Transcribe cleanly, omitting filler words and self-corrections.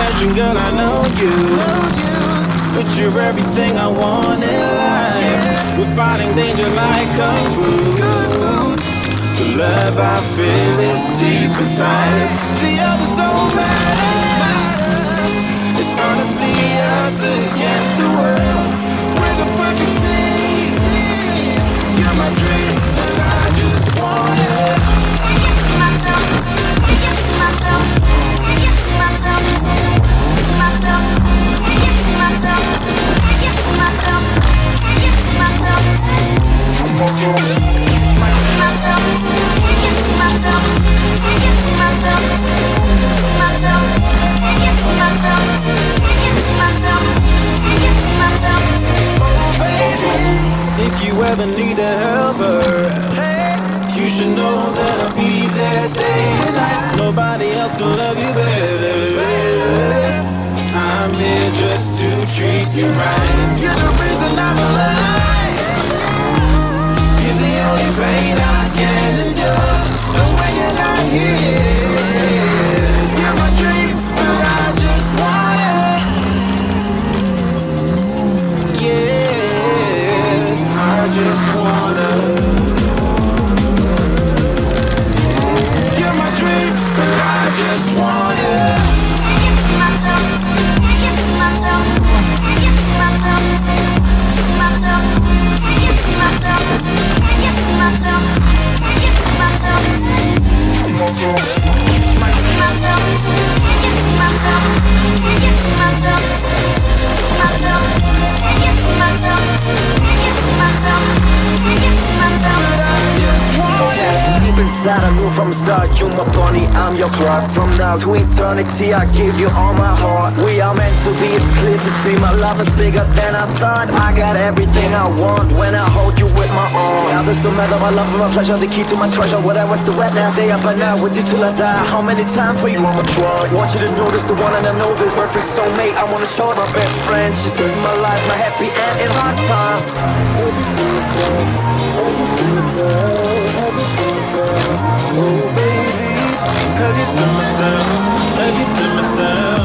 passion, girl, I know you. But you're everything I want in life. We're fighting danger like kung fu. The love I feel is deep inside. The others don't matter. It's honestly us against the world. We're the perfect team. You're my dream, but I just want it. I just see myself. I just see myself. I just see myself. See myself. I just see myself. I just see myself. I just see myself. I just see myself. I just see myself. I just see myself. See myself. I just see myself. I just see myself. I just see myself. Oh baby, if you ever need a helper, you should know that I'll be there day and night. Nobody else can love you better. I'm here just to treat you right. You're the reason I'm alive. You're the only pain I can endure. And when you're not here, you're my dream, but I just want it. Yeah, I just wanna. You're my dream, but I just want it. I just see myself. I just see myself. I just see myself. See myself. I just see myself. I just see myself. I just see myself. I just see myself. I just see myself. I just see myself. See myself. I just see myself. I just see myself. I just see myself. But I just want it. Deep inside I knew from the start, you my bunny, I'm your Clark. From now to eternity I give you all my heart. We are meant to be, it's clear to see. My love is bigger than I thought. I got everything I want when I hold you with my arms. Now this don't matter, my love and my pleasure, the key to my treasure. Whatever's the wet now, day up and now with you till I die. How many times for you I'ma try? Want you to know this, the one and I know this. Perfect soulmate, I wanna show it. My best friend, she saved my life, my happy and in hard times. Oh baby, hug it to myself, hug it to myself.